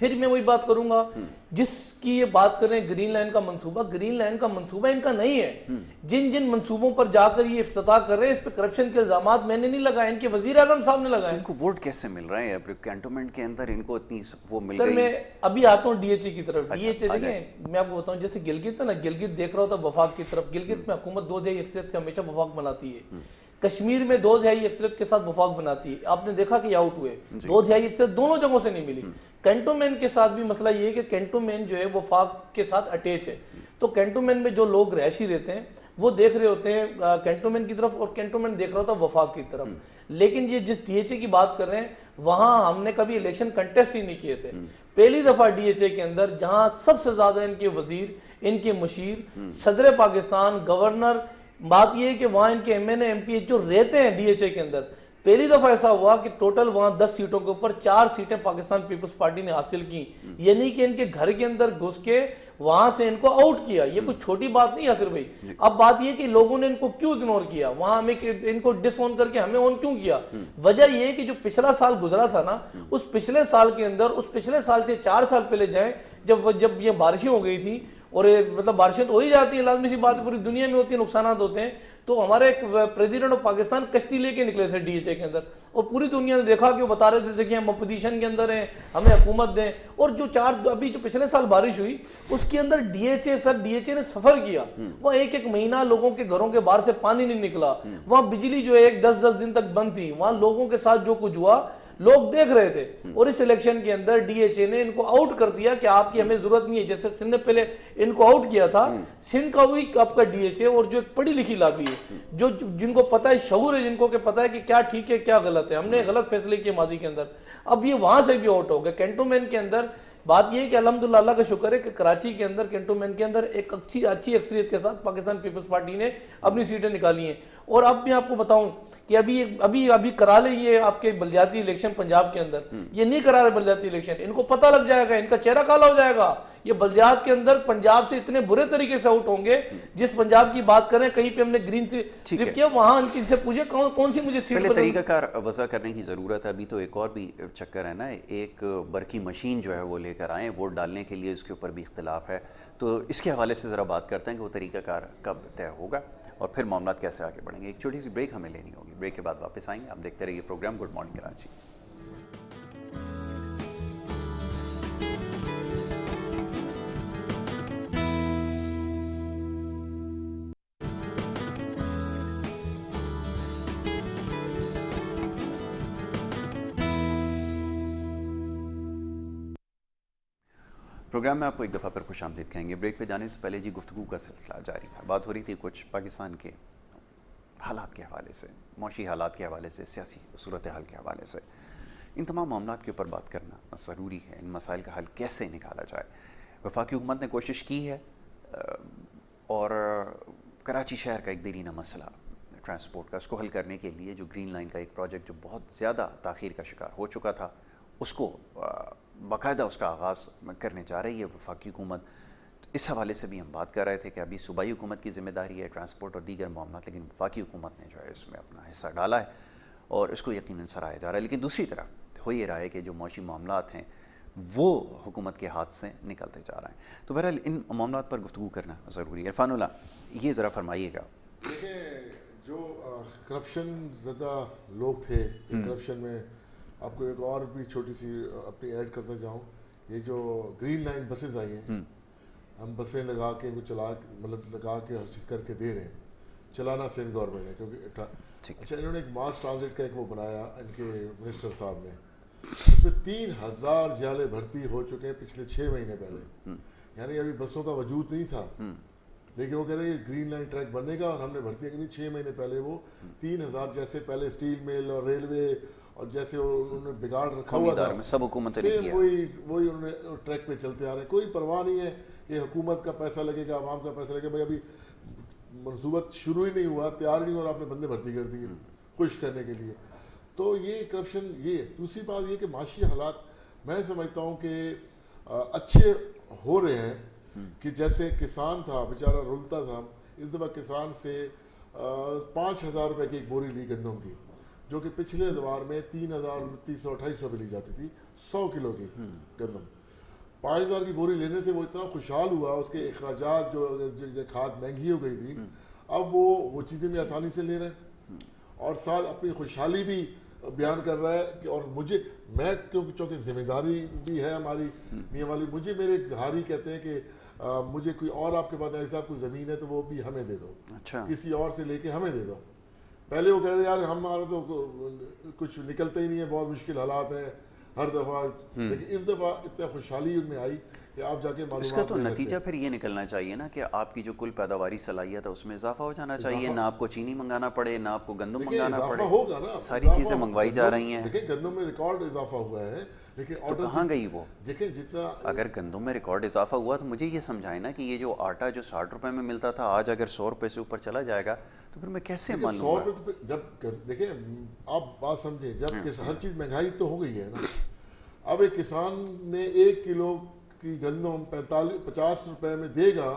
پھر میں وہی بات کروں گا جس کی یہ بات کریں گرین لائن کا منصوبہ, گرین لائن کا منصوبہ ان کا نہیں ہے. جن منصوبوں پر جا کر یہ افتتاح کر رہے ہیں, اس پہ کرپشن کے الزامات میں نے نہیں لگائے, ان کے وزیر اعظم صاحب نے لگائے. ان کو ووٹ کیسے مل رہے ہیں کینٹونمنٹ کے اندر, ان کو اتنی وہ مل گئی؟ سر میں ابھی آتا ہوں ڈی ایچ اے کی طرف. ڈی ایچ اے دیکھیں میں آپ کو بتاؤں, جیسے گلگت ہے نا, گلگت دیکھ رہا ہوتا وفاق کی طرف. گلگت میں حکومت 2 دہائی اکثریت سے ہمیشہ وفاق بناتی ہے. کشمیر میں 2 دہائی اکثریت کے ساتھ وفاق بناتی ہے. آپ نے دیکھا کہ آؤٹ ہوئے, 2 دہائی اکثریت دونوں جگہوں سے نہیں ملی. کینٹونمنٹ کے ساتھ بھی مسئلہ یہ ہے کہ کینٹونمنٹ جو ہے وفاق کے ساتھ اٹیچ ہے. تو کینٹونمنٹ میں جو لوگ رہائشی رہتے ہیں وہ دیکھ رہے ہوتے ہیں کینٹونمنٹ کی طرف, اور کینٹونمنٹ دیکھ رہا ہوتا ہے وفاق کی طرف. لیکن یہ جس ڈی ایچ اے کی بات کر رہے ہیں, وہاں ہم نے کبھی الیکشن کنٹیسٹ ہی نہیں کیے تھے. پہلی دفعہ ڈی ایچ اے کے اندر جہاں سب سے زیادہ ان کے وزیر, ان کے مشیر, صدر پاکستان, گورنر, بات یہ ہے کہ وہاں ان کے ایم این اے, ایم پی جو رہتے ہیں ڈی ایچ اے کے اندر, پہلی دفعہ ایسا ہوا کہ ٹوٹل وہاں 10 سیٹوں کے اوپر 4 سیٹیں پاکستان پیپلز پارٹی نے حاصل کی. یعنی کہ ان کے گھر کے اندر گھس کے وہاں سے ان کو آؤٹ کیا. یہ کوئی چھوٹی بات نہیں یاسر بھائی. اب بات یہ کہ لوگوں نے ان کو کیوں اگنور کیا, وہاں ہمیں ان کو ڈس آن کر کے ہمیں آن کیوں کیا. وجہ یہ ہے کہ جو پچھلا سال گزرا تھا نا, اس پچھلے سال کے اندر, اس پچھلے سال سے 4 سال پہلے جائیں, جب یہ بارشیں ہو گئی تھی, اور مطلب بارشیں تو ہو ہی جاتی ہیں، لازمی سی بات پوری دنیا میں ہوتی ہیں، نقصانات ہوتے ہیں. تو ہمارے پریزیڈنٹ آف پاکستان کشتی لے کے نکلے تھے ڈی ایچ اے کے اندر، اور پوری دنیا نے دیکھا کہ وہ بتا رہے تھے کہ ہم اپوزیشن کے اندر ہیں، ہمیں حکومت دیں. اور جو ابھی جو پچھلے سال بارش ہوئی اس کے اندر ڈی ایچ اے نے سفر کیا، وہ ایک مہینہ لوگوں کے گھروں کے باہر سے پانی نہیں نکلا، وہاں بجلی جو ہے 10 دن تک بند تھی، وہاں لوگوں کے ساتھ جو کچھ ہوا لوگ دیکھ رہے تھے. اور اس الیکشن کے اندر ڈی ایچ اے نے ان کو آؤٹ کر دیا کہ آپ کی ہمیں ضرورت نہیں ہے. جیسے سندھ نے پہلے ان کو آؤٹ کیا تھا، سندھ کا وہی آپ کا ڈی ایچ اے، اور جو ایک پڑھی لکھی لابی ہے، جو جن کو پتہ ہے، شعور ہے جن کو کہ پتہ ہے کہ کیا ٹھیک ہے کیا غلط ہے. ہم نے غلط فیصلے کیے ماضی کے اندر، اب یہ وہاں سے بھی آؤٹ ہو گئے. کینٹونمنٹ کے اندر بات یہ ہے کہ الحمدللہ اللہ کا شکر ہے کہ کراچی کے اندر کینٹونمنٹ کے اندر ایک اچھی اکثریت کے ساتھ پاکستان پیپلز پارٹی نے اپنی سیٹیں نکالی ہیں. اور اب میں آپ کو بتاؤں کہ ابھی کرا لے یہ آپ کے بلدیاتی الیکشن پنجاب کے اندر، یہ نہیں کرا رہے بلدیاتی الیکشن، ان کو پتہ لگ جائے گا، ان کا چہرہ کالا ہو جائے گا. یہ بلدیات کے اندر پنجاب سے اتنے برے طریقے سے آؤٹ ہوں گے. جس پنجاب کی بات کریں، کہیں پہ ہم نے گرین سے کیا، وہاں ان سے پوچھے کون سی مجھے سیٹ پہلے طریقہ کار وضع کرنے کی ضرورت ہے. ابھی تو ایک اور بھی چکر ہے نا، ایک برقی مشین جو ہے وہ لے کر آئیں ووٹ ڈالنے کے لیے، اس کے اوپر بھی اختلاف ہے. تو اس کے حوالے سے ذرا بات کرتے ہیں کہ وہ طریقہ کار کب طے ہوگا اور پھر معاملات کیسے آگے بڑھیں گے. ایک چھوٹی سی بریک ہمیں لینی ہوگی، بریک کے بعد واپس آئیں گے. آپ دیکھتے رہیے programme good morning Karachi. Programme میں آپ کو ایک دفعہ پر خوش آمدید کہیں گے. بریک پہ جانے سے پہلے گفتگو کا سلسلہ جاری تھا. بات ہو رہی تھی کچھ پاکستان کے حالات کے حوالے سے، معاشی حالات کے حوالے سے، سیاسی صورتحال کے حوالے سے. ان تمام معاملات کے اوپر بات کرنا ضروری ہے. ان مسائل کا حل کیسے نکالا جائے. وفاقی حکومت نے کوشش کی ہے، اور کراچی شہر کا ایک دیرینہ مسئلہ ٹرانسپورٹ کا، اس کو حل کرنے کے لیے جو گرین لائن کا ایک پروجیکٹ جو بہت زیادہ تاخیر کا شکار ہو چکا تھا، اس کو باقاعدہ اس کا آغاز کرنے جا رہی ہے وفاقی حکومت. اس حوالے سے بھی ہم بات کر رہے تھے کہ ابھی صوبائی حکومت کی ذمہ داری ہے ٹرانسپورٹ اور دیگر معاملات، لیکن وفاقی حکومت نے جو ہے اس میں اپنا حصہ ڈالا ہے اور اس کو یقیناً سراہا جا رہا ہے. لیکن دوسری طرف ہو یہ رہا ہے کہ جو معاشی معاملات ہیں وہ حکومت کے ہاتھ سے نکلتے جا رہے ہیں. تو بہرحال ان معاملات پر گفتگو کرنا ضروری ہے. عرفان اللہ، یہ ذرا فرمائیے گا. دیکھیں، جو کرپشن زدہ لوگ تھے، کرپشن میں آپ کو ایک اور بھی چھوٹی سی اپنی ایڈ کرتا جاؤں. یہ جو گرین لائن بسز آئی ہیں، ہم بسیں لگا کے لگا کے ہر چیز کر کے دے رہے ہیں. چلانا سندھ گورنمنٹ ہے، کیونکہ اچھا انہوں نے ایک ماس ٹرانزٹ کا ایک وہ بنایا ان کے منسٹر صاحب نے. اس میں 3000 جالے بھرتی ہو چکے ہیں پچھلے 6 مہینے پہلے. یعنی ابھی بسوں کا وجود نہیں تھا، لیکن وہ کہہ رہے ہیں گرین لائن ٹریک بننے کا، اور ہم نے بھرتی کی 6 مہینے پہلے وہ 3000. جیسے پہلے اسٹیل مل اور ریلوے اور جیسے انہوں نے بگاڑ رکھا ہوا تھا، سب حکومتیں نے کیا، وہی انہوں نے ٹریک پہ چلتے آ رہے ہیں. کوئی پرواہ نہیں ہے کہ حکومت کا پیسہ لگے گا، عوام کا پیسہ لگے گا. بھائی ابھی منصوبہ شروع ہی نہیں ہوا، تیار نہیں ہوا، اور آپ نے بندے بھرتی کر دیے خوش کرنے کے لیے. تو یہ کرپشن. یہ دوسری بات یہ کہ معاشی حالات میں سمجھتا ہوں کہ اچھے ہو رہے ہیں. کہ جیسے کسان تھا بیچارہ رلتا تھا، اس دفعہ کسان سے 5000 روپے کی ایک بوری لی گندم کی، جو کہ پچھلے ادوار میں 3000 2900 2800 پہ لی جاتی تھی 100 کلو کی گندم. 5000 کی بوری لینے سے وہ اتنا خوشحال ہوا. اس کے اخراجات جو کھاد مہنگی ہو گئی تھی، اب وہ چیزیں بھی آسانی سے لے رہے ہیں، اور ساتھ اپنی خوشحالی بھی بیان کر رہا ہے کہ اور میں کیونکہ ذمہ داری بھی ہے ہماری میاں والی. مجھے میرے گھاری کہتے ہیں کہ مجھے کوئی اور آپ کے پاس ایسا کوئی زمین ہے تو وہ بھی ہمیں دے دو، کسی اور سے لے کے ہمیں دے دو. پہلے وہ کہتے ہیں یار ہمارا تو کچھ نکلتے ہی نہیں ہے، بہت مشکل حالات ہیں ہر دفعہ. لیکن اس دفعہ اتنا خوشحالی ان میں آئی کہ آپ جا کے معلومات. اس کا تو نتیجہ پھر یہ نکلنا چاہیے نا کہ آپ کی جو کل پیداواری صلاحیت ہے اس میں اضافہ ہو جانا چاہیے. نہ آپ کو چینی منگانا پڑے، نہ آپ کو گندم منگانا پڑے، ہوگا نا. ساری چیزیں منگوائی جا رہی ہیں. دیکھیں گندم میں ریکارڈ اضافہ ہوا ہے، لیکن تو کہاں گئی وہ؟ دیکھیں جتنا اگر گندم میں ریکارڈ اضافہ ہوا تو مجھے یہ سمجھائے نا کہ یہ جو آٹا جو 60 روپے میں ملتا تھا آج اگر 100 روپے سے اوپر چلا جائے گا تو پھر میں کیسے مان لوں گا؟ 100 روپے جب دیکھیں آپ بات سمجھیں، جب ہر چیز مہنگائی تو ہو گئی ہے نا. اب ایک کسان نے 1 کلو کی گندم 50 روپے میں دے گا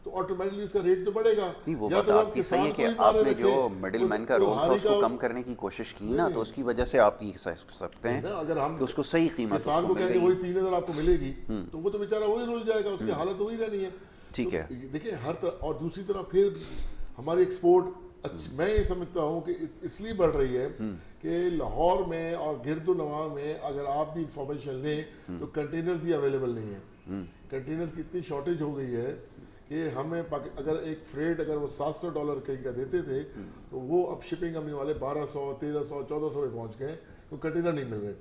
تو آٹومیٹکلی اس کا ریٹ تو بڑھے گا. وہ بات آپ کی صحیح ہے کہ آپ نے جو مڈل مین کا رول تھا اس کو کم کرنے کی کوشش کی نا، تو اس کی وجہ سے آپ یہ کہہ سکتے ہیں اگر ہم کہ اس کو صحیح قیمت کسان کو کہیں گے وہی 3000 آپ کو ملے گی تو وہ تو بیچارہ وہی رول جائے گا، اس کی حالت وہی رہنی ہے. ٹھیک ہے. دیکھیں ہر طرح, اور دوسری طرف پھر ہماری ایکسپورٹ میں یہ سمجھتا ہوں کہ اس لیے بڑھ رہی ہے کہ لاہور میں اور گرد و نواح میں اگر آپ بھی انفارمیشن لیں تو کنٹینرز بھی اویلیبل نہیں ہیں. کنٹینرز کی اتنی شارٹیج ہو گئی ہے کہ ہمیں اگر ایک فریٹ اگر وہ $700 کہیں کا دیتے تھے تو وہ اب شپنگ کمپنی والے 1200 1300 1400 پہ پہنچ گئے, تو کنٹینر نہیں مل رہے.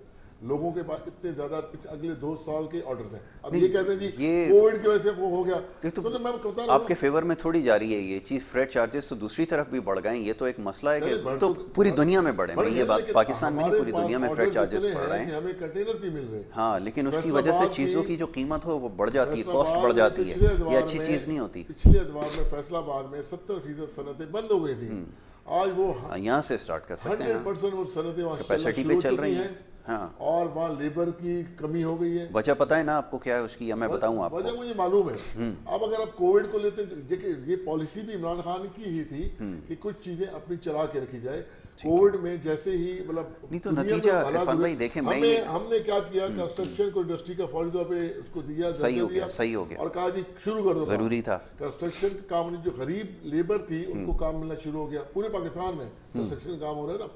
لوگوں کے پاس اتنے زیادہ اگلے 2 سال کے آرڈرز ہیں. اب یہ کہتے ہیں جی کووڈ کی وجہ سے وہ ہو گیا, تو آپ کے فیور میں تھوڑی جا رہی ہے یہ چیز. فریٹ چارجز تو دوسری طرف بھی بڑھ گئے ہیں, یہ تو ایک مسئلہ ہے کہ تو پوری دنیا میں بڑھے ہیں. یہ بات پاکستان میں نہیں, پوری دنیا میں فریٹ چارجز بڑھ رہے ہیں. ہمیں کنٹینرز نہیں مل رہے. ہاں, لیکن اس کی وجہ سے چیزوں کی جو قیمت ہو وہ بڑھ جاتی ہے, کاسٹ بڑھ جاتی ہے. یہ اچھی چیز نہیں ہوتی. پچھلے ادوار میں فیصل آباد میں 70% صنعتیں بند ہو گئی تھیں. آج وہ یہاں سے سٹارٹ کر سکتے ہیں. 100% وہ صنعتیں وہاں کیپیسٹی پہ چل رہی ہیں. ہاں, اور وہاں لیبر کی کمی ہو گئی ہے. وجہ پتہ ہے نا آپ کو کیا ہے اس کی, یا میں بتاؤں آپ کو؟ وجہ مجھے معلوم ہے. اب اگر آپ کووڈ کو لیتے ہیں, یہ پالیسی بھی عمران خان کی ہی تھی کہ کچھ چیزیں اپنی چلا کے رکھی جائے. کووڈ میں جیسے ہی مطلب نہیں تو نتیجہ عرفان بھائی دیکھیں, ہم نے کیا کیا, کنسٹرکشن کو انڈسٹری کا فوری طور پہ اس کو دیا, صحیح ہو گیا اور کہا جی شروع کر دو. ضروری تھا. کنسٹرکشن کا کام, جو غریب لیبر تھی ان کو کام ملنا شروع ہو گیا. پورے پاکستان میں کنسٹرکشن کا کام ہو رہا ہے نا.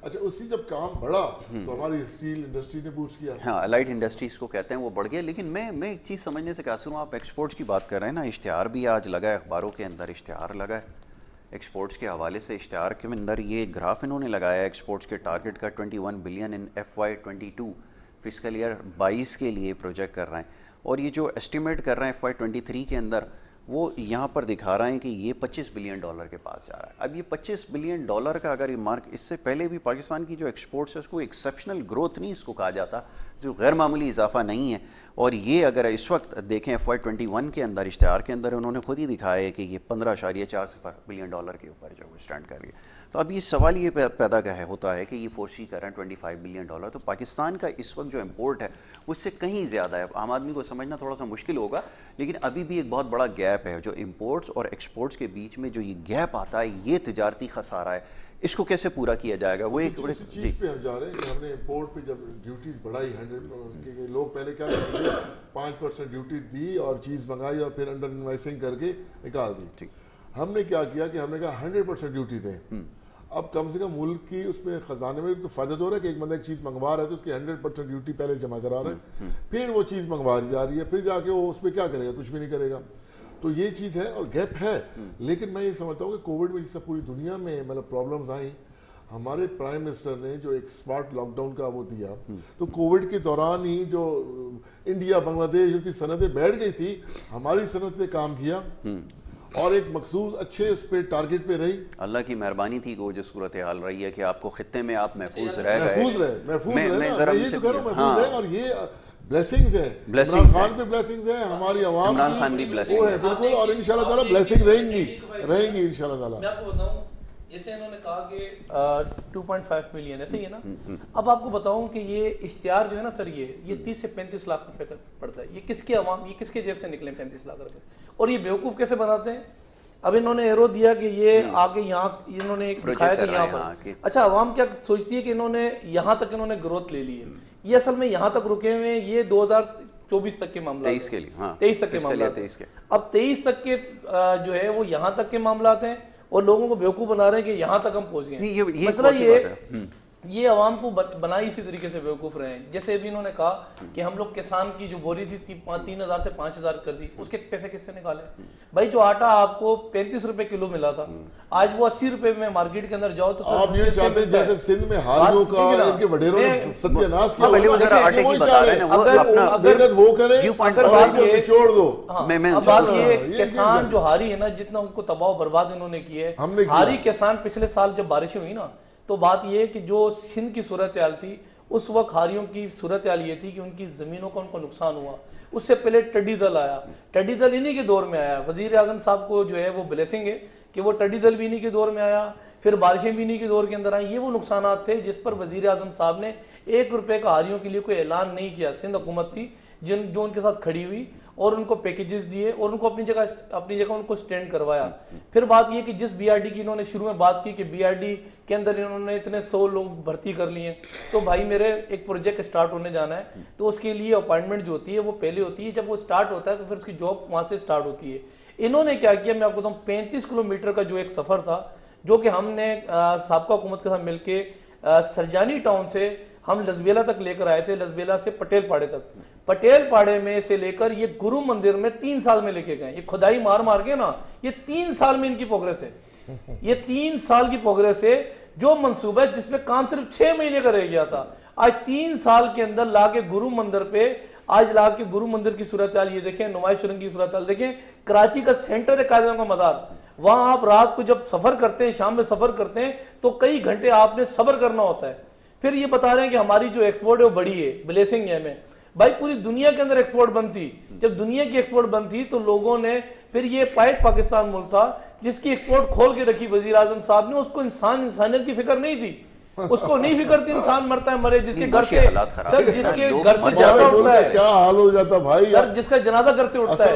اچھا, اس سے جب کام بڑھا تو ہماری اسٹیل انڈسٹری نے بوسٹ کیا. ہاں, الائڈ انڈسٹریز کو کہتے ہیں, وہ بڑھ گیا. لیکن میں ایک چیز سمجھنے سے قاصر ہوں. آپ ایکسپورٹس کی بات کر رہے ہیں نا, اشتہار بھی آج لگا ہے اخباروں کے اندر, اشتہار لگا ہے ایکسپورٹس کے حوالے سے. اشتہار کے اندر یہ گراف انہوں نے لگایا ہے ایکسپورٹس کے ٹارگٹ کا, 21 بلین ان FY22 فسکل ایئر 22 کے لیے پروجیکٹ کر رہے ہیں. اور یہ جو اسٹیمیٹ کر رہے ہیں FY23 کے اندر, وہ یہاں پر دکھا رہے ہیں کہ یہ $25 بلین کے پاس جا رہا ہے. اب یہ $25 بلین کا اگر یہ مارک, اس سے پہلے بھی پاکستان کی جو ایکسپورٹس ہے اس کو ایکسیپشنل گروتھ نہیں اس کو کہا جاتا, جو غیر معمولی اضافہ نہیں ہے. اور یہ اگر اس وقت دیکھیں FY21 کے اندر, اشتہار کے اندر انہوں نے خود ہی دکھایا ہے کہ یہ $15.4 بلین کے اوپر جو وہ اسٹینڈ کر رہی ہے. تو اب یہ سوال یہ پیدا ہوتا ہے کہ یہ فورسی کر رہے ہیں $25 بلین. تو پاکستان کا اس وقت جو امپورٹ ہے اس سے کہیں زیادہ ہے. عام آدمی کو سمجھنا تھوڑا سا مشکل ہوگا, لیکن ابھی بھی ایک بہت بڑا گیپ ہے جو امپورٹس اور ایکسپورٹس کے بیچ میں جو یہ گیپ آتا ہے, یہ تجارتی خسارہ ہے. اس کو کیسے پورا کیا جائے گا؟ وہ ایک چیز پہ ہم جا رہے ہیں کہ ہم نے امپورٹ پہ جب ڈیوٹیز بڑھائی 100, لوگ پہلے کیا کرتے تھے 5% ڈیوٹی دی اور چیز منگائی اور پھر انڈر انوائسنگ کر کے نکال دی. ہم نے کیا کیا کہ ہم نے کہا 100% ڈیوٹی دیں. اب کم سے کم ملک کی اس میں خزانے میں تو فائدہ تو ہو رہا ہے کہ ایک بندہ ایک چیز منگوا رہا ہے تو اس کی 100% ڈیوٹی پہلے جمع کرا رہا ہے, پھر وہ چیز منگوا جا رہی ہے, پھر جا کے وہ اس پہ کیا کرے گا, کچھ بھی نہیں کرے گا. تو یہ چیز ہے اور گیپ ہے. لیکن میں یہ سمجھتا ہوں کہ کووڈ میں جس سے پوری دنیا میں مطلب پرابلمز آئیں, ہمارے پرائم منسٹر نے جو ایک اسمارٹ لاک ڈاؤن کا وہ دیا, تو کووڈ کے دوران ہی جو انڈیا بنگلہ دیش ان کی صنعتیں بیٹھ گئی تھی, ہماری صنعت نے کام کیا اور ایک مخصوص اچھے اس پہ ٹارگٹ پہ رہی. اللہ کی مہربانی تھی کہ وہ جو صورتحال رہی ہے کہ آپ کو خطے میں آپ محفوظ رہ گئے. محفوظ رہے, یہ جو کہہ رہا ہوں محفوظ رہے. اور یہ بلیسنگز ہیں, عمران خان پہ بلیسنگز ہیں, ہماری عوام کی وہ ہے بالکل, اور انشاءاللہ تعالیٰ بلیسنگ رہیں گی انشاءاللہ تعالیٰ. میں آپ کو بتاؤں, جیسے انہوں نے کہا کہ 2.5 ملین ایسے ہی ہے نا. اب آپ کو بتاؤں کہ یہ اشتہار جو ہے نا سر, یہ 30 سے 35 لاکھ روپے تک پڑتا ہے. یہ کس کے عوام, یہ کس کے جیب سے نکلے 35 لاکھ روپے؟ اور یہ بیوقوف کیسے بناتے ہیں؟ اب انہوں نے ایرو دیا کہ یہ آگے یہاں, انہوں نے دکھایا کہ یہاں پر. اچھا, عوام کیا سوچتی ہے کہ انہوں نے یہاں تک انہوں نے گروتھ لے لی ہے. یہ اصل میں یہاں تک رکے ہوئے ہیں, یہ 2024 تک کے معاملات, 23 تک کے معاملات. اب 23 تک کے جو ہے وہ یہاں تک کے معاملات ہیں, اور لوگوں کو بیوقوف بنا رہے ہیں کہ یہاں تک ہم پہنچ گئے. مسئلہ یہ عوام کو بنائی اسی طریقے سے بیوقوف رہے ہیں. جیسے ابھی انہوں نے کہا کہ ہم لوگ کسان کی جو بوری تھی 3000 سے 5000 کر دی, اس کے پیسے کس سے نکالے؟ بھائی جو آٹا آپ کو 35 روپے کلو ملا تھا, آج وہ 80 روپے میں مارکیٹ کے اندر جاؤ تو آپ یہ چاہتے ہیں جیسے سندھ میں حالیوں کا ان کے وڈیروں نے ستیہ ناش کیا, محنت وہ کریں اور چھوڑ دو. اب بات یہ کسان جو ہاری ہے نا, جتنا ان کو تباہ و برباد انہوں نے کی ہے, ہاری کسان پچھلے سال جب بارشیں ہوئی نا, تو بات یہ ہے کہ جو سندھ کی صورتحال تھی اس وقت ہاریوں کی صورتحال یہ تھی کہ ان کی زمینوں کا ان کو نقصان ہوا. اس سے پہلے ٹڈی دل آیا, ٹڈی دل انہی کے دور میں آیا. وزیر اعظم صاحب کو جو ہے وہ بلیسنگ ہے کہ وہ ٹڈی دل بھی انہی کے دور میں آیا, پھر بارشیں بھی انہی کے دور کے اندر آئیں. یہ وہ نقصانات تھے جس پر وزیر اعظم صاحب نے 1 روپے کا ہاریوں کے لیے کوئی اعلان نہیں کیا. سندھ حکومت تھی جو ان کے ساتھ کھڑی ہوئی اور ان کو پیکیجز دیے اور ان کو اپنی جگہ ان کو سٹینڈ کروایا. پھر بات یہ کہ جس بی آر ڈی کی انہوں نے شروع میں بات کی کہ بی آر ڈی کے اندر انہوں نے اتنے 100 لوگ بھرتی کر لیے, تو بھائی میرے ایک پروجیکٹ سٹارٹ ہونے جانا ہے, تو اس کے لیے اپائنٹمنٹ جو ہوتی ہے وہ پہلے ہوتی ہے, جب وہ سٹارٹ ہوتا ہے تو پھر اس کی جاب وہاں سے سٹارٹ ہوتی ہے. انہوں نے کیا کیا میں آپ کو بتاؤں 35 کلومیٹر کا جو ایک سفر تھا جو کہ ہم نے سابقہ حکومت کے ساتھ مل کے سرجانی ٹاؤن سے ہم لزبیلا تک لے کر آئے تھے, لزبیلا سے پٹیل پاڑے تک. پٹیل پاڑے میں سے لے کر یہ گرو مندر میں 3 سال میں لے کے گئے. یہ کھدائی مار مار کے نا یہ 3 سال میں ان کی پروگریس ہے. یہ 3 سال کی پروگریس ہے. جو منصوبہ ہے جس میں کام صرف 6 مہینے کا رہ گیا تھا, آج 3 سال کے اندر لا کے گرو مندر پہ, آج لا کے گرو مندر کی صورتحال یہ دیکھیں, نمائش سرنگ کی صورتحال دیکھیں. کراچی کا سینٹر ہے قائد اعظم کا مزار, وہاں آپ رات کو جب سفر کرتے ہیں, شام میں سفر کرتے ہیں تو کئی گھنٹے آپ نے صبر کرنا ہوتا ہے. پھر یہ بتا رہے ہیں کہ ہماری جو ایکسپورٹ ہے وہ بڑی ہے, بلیسنگ ہے ہمیں. بھائی پوری دنیا کے اندر ایکسپورٹ بند تھی, جب دنیا کی ایکسپورٹ بند تھی تو لوگوں نے پھر یہ پاکستان ملک تھا جس کی ایکسپورٹ کھول کے رکھی وزیر اعظم صاحب نے. اس کو انسانیت کی فکر نہیں تھی, اس کو نہیں فکر تھی انسان مرتا ہے مرے, جس کے گھر سے سر جس کے گھر سے جنازہ اٹھتا ہے کیا حال ہو جاتا بھائی سر, جس کا جنازہ گھر سے اٹھتا ہے.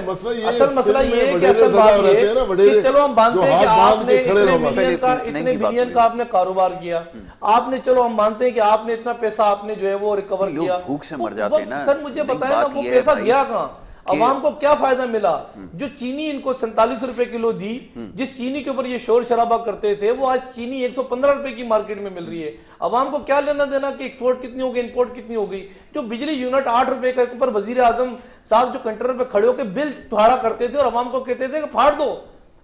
اصل مسئلہ یہ ہے کہ اصل بات یہ ہے کہ چلو ہم مانتے ہیں کہ آپ نے اتنے بلین کا آپ نے کاروبار کیا, آپ نے, چلو ہم مانتے ہیں کہ آپ نے اتنا پیسہ آپ نے جو ہے وہ ریکور کیا. بھوک سے مر جاتے ہیں نا سر, مجھے بتائیں نا وہ پیسہ گیا کہاں, عوام کو کیا فائدہ ملا؟ جو چینی ان کو 47 روپے کلو دی, جس چینی کے اوپر یہ شور شرابہ کرتے تھے, وہ آج چینی 115 روپے کی مارکیٹ میں مل رہی ہے. عوام کو کیا لینا دینا کہ ایکسپورٹ کتنی ہوگی, امپورٹ کتنی ہوگی. جو بجلی یونٹ 8 روپے کا اوپر وزیر اعظم صاحب جو کنٹرول پہ کھڑے ہو کے بل پھاڑا کرتے تھے اور عوام کو کہتے تھے کہ پھاڑ دو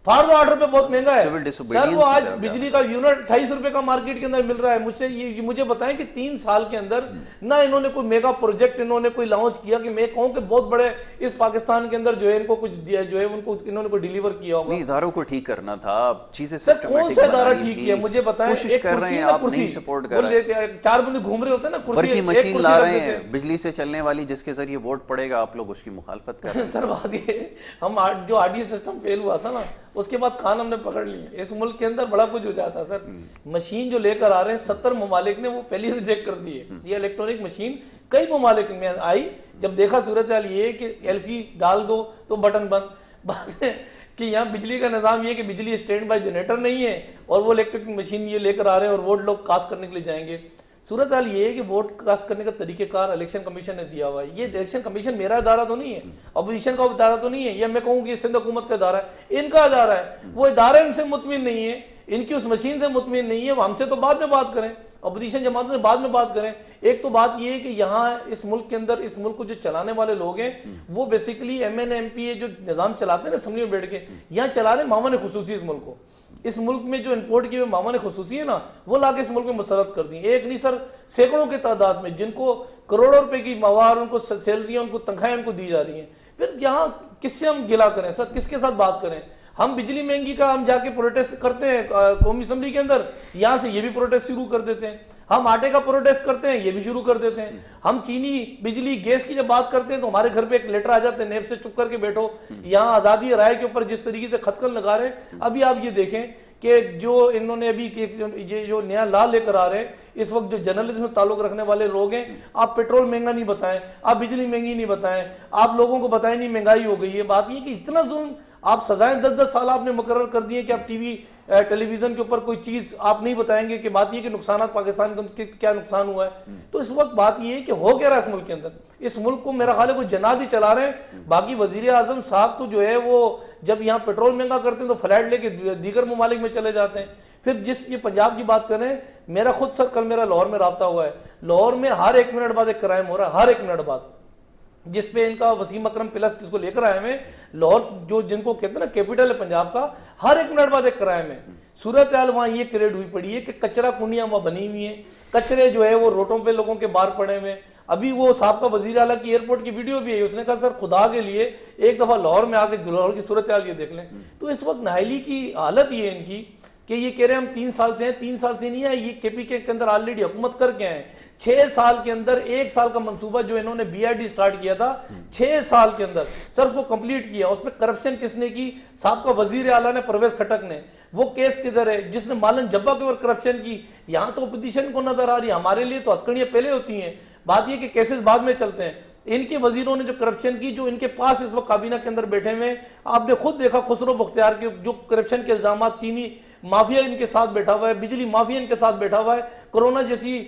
8 روپے بہت مہنگا ہے سر, وہ آج بجلی کا یونٹ 28 روپے کا مارکیٹ کے اندر مل رہا ہے. مجھے بتائیں کہ 3 سال کے اندر نہ انہوں نے کوئی میگا پروجیکٹ انہوں نے کوئی لانچ کیا کہ میں کہوں کہ بہت بڑے اس پاکستان کے اندر جو ہے ان کو کچھ دیا, جو ہے ان کو انہوں نے کوئی ڈیلیور کیا ہوگا. اداروں کو ٹھیک کرنا تھا, چیزیں سسٹمیٹک بنانی تھی. کون سا ادارہ ٹھیک کیا مجھے بتائیں. کوشش کر رہے ہیں, آپ نہیں سپورٹ کر رہے ہیں. 4 بندے گھوم رہے ہوتے ہیں نا, کرسی کی مشین لا رہے ہیں بجلی سے چلنے والی, جس کے ذریعے ووٹ پڑے گا, آپ لوگ اس کی مخالفت کر رہے ہیں. سر بات یہ ہم جو آر ڈی سسٹم فیل ہوا تھا نا, اس کے بعد کان ہم نے پکڑ لیے. اس ملک کے اندر بڑا کچھ ہو جاتا سر. مشین جو لے کر آ رہے ہیں 70 ممالک نے وہ پہلی ریجیکٹ کر دی ہے. یہ الیکٹرانک مشین کئی ممالک میں آئی, جب دیکھا صورتحال یہ کہ ایلفی ڈال دو تو بٹن بند. بات ہے کہ یہاں بجلی کا نظام یہ کہ بجلی اسٹینڈ بائی جنریٹر نہیں ہے, اور وہ الیکٹرک مشین یہ لے کر آ رہے ہیں اور ووٹ لوگ کاسٹ کرنے کے لیے جائیں گے. صورتحال یہ ہے کہ ووٹ کاسٹ کرنے کا طریقہ کار الیکشن کمیشن نے دیا ہوا ہے. یہ الیکشن کمیشن میرا ادارہ تو نہیں ہے, اپوزیشن کا ادارہ تو نہیں ہے, یا میں کہوں کہ سندھ حکومت کا ادارہ ہے, ان کا ادارہ ہے. وہ ادارہ ان سے مطمئن نہیں ہے, ان کی اس مشین سے مطمئن نہیں ہے. وہ ہم سے تو بعد میں بات کریں, اپوزیشن جماعت سے بعد میں بات کریں. ایک تو بات یہ ہے کہ یہاں اس ملک کے اندر اس ملک کو جو چلانے والے لوگ ہیں وہ basically M N M P جو نظام چلاتے ہیں نا اسمبلی میں بیٹھ کے, یہاں چلا رہے ماون خصوصی اس ملک کو. اس ملک میں جو امپورٹ کی ماون خصوصی ہے نا, وہ لا کے اس ملک میں مسرت کر دی. ایک نہیں سر, سینکڑوں کی تعداد میں جن کو کروڑوں روپے کی مواد, ان کو سیلریاں, ان کو تنخواہیں ان کو دی جا رہی ہیں. پھر یہاں کس سے ہم گلا کریں سر, کس کے ساتھ بات کریں؟ ہم بجلی مہنگی کا ہم جا کے پروٹیسٹ کرتے ہیں قومی اسمبلی کے اندر, یہاں سے یہ بھی پروٹیسٹ شروع کر دیتے ہیں. ہم آٹے کا پروٹیسٹ کرتے ہیں, یہ بھی شروع کر دیتے ہیں. ہم چینی, بجلی, گیس کی جب بات کرتے ہیں تو ہمارے گھر پہ ایک لیٹر آ جاتے ہیں, نیب سے چپ کر کے بیٹھو. یہاں آزادی رائے کے اوپر جس طریقے سے خطکن لگا رہے ہیں, ابھی آپ یہ دیکھیں کہ جو انہوں نے ابھی یہ جو نیا لا لے کر آ رہے ہیں, اس وقت جو جرنلزم میں تعلق رکھنے والے لوگ ہیں, آپ پیٹرول مہنگا نہیں بتائیں, آپ بجلی مہنگی نہیں بتائیں, آپ لوگوں کو بتائیں نہیں مہنگائی ہو گئی ہے. بات یہ کہ اتنا ظلم, آپ سزائیں 10-10 سال آپ نے مقرر کر دی ہیں کہ آپ ٹی وی ٹیلی ویژن کے اوپر کوئی چیز آپ نہیں بتائیں گے. کہ بات یہ کہ نقصانات پاکستان کے کیا نقصان ہوا ہے. تو اس وقت بات یہ ہے کہ ہو کیا رہا ہے اس ملک کے اندر. اس ملک کو میرا خیال ہے کوئی جناد ہی چلا رہے ہیں. باقی وزیر اعظم صاحب تو جو ہے وہ جب یہاں پیٹرول مہنگا کرتے ہیں تو فلائٹ لے کے دیگر ممالک میں چلے جاتے ہیں. پھر جس یہ پنجاب کی بات کریں, میرا خود سر کل میرا لاہور میں رابطہ ہوا ہے. لاہور میں ہر 1 منٹ بعد ایک کرائم ہو رہا ہے, ہر 1 منٹ بعد, جس پہ ان کا وسیم اکرم پلس جس کو لے کر آئے ہیں لاہور, جو جن کو کہتے ہیں نا کیپٹل ہے پنجاب کا, ہر 1 منٹ بعد ایک کرائم ہے. صورتحال وہاں یہ کریٹ ہوئی پڑی ہے کہ کچرا کنڈیاں وہاں بنی ہوئی ہیں, کچرے جو ہے وہ روڈوں پہ لوگوں کے باہر پڑے ہوئے. ابھی وہ صاحب کا وزیر اعلیٰ کی ایئرپورٹ کی ویڈیو بھی ہے, اس نے کہا سر خدا کے لیے ایک دفعہ لاہور میں آ کے لاہور کی صورتحال یہ دیکھ لیں. تو اس وقت نااہلی کی حالت یہ ہے ان کی کہ یہ کہہ رہے ہیں ہم 3 سال سے ہیں. 3 سال سے نہیں ہے, یہ کے پی کے اندر آلریڈی حکومت کر کے ہیں. 6 سال کے اندر 1 سال کا منصوبہ جو انہوں نے بی آر ڈی سٹارٹ کیا تھا, 6 سال کے اندر سر اس کو کمپلیٹ کیا. اس پہ کرپشن کس نے کی؟ صاحب کا وزیر اعلیٰ نے, پرویز کھٹک نے. وہ کیس کدھر ہے جس نے مالن جبا کے اوپر کرپشن کی؟ یہاں تو اپوزیشن کو نظر آ رہی ہے, ہمارے لیے تو ہتکڑیاں پہلے ہوتی ہیں. بات یہ کہ کیسز بعد میں چلتے ہیں. ان کے وزیروں نے جو کرپشن کی, جو ان کے پاس اس وقت کابینہ کے اندر بیٹھے ہوئے, آپ نے خود دیکھا خسرو بختیار کے جو کرپشن کے الزامات, چینی مافیا ان کے ساتھ بیٹھا ہوا ہے, بجلی مافیا ان کے ساتھ بیٹھا ہوا ہے, کورونا جیسی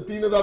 3000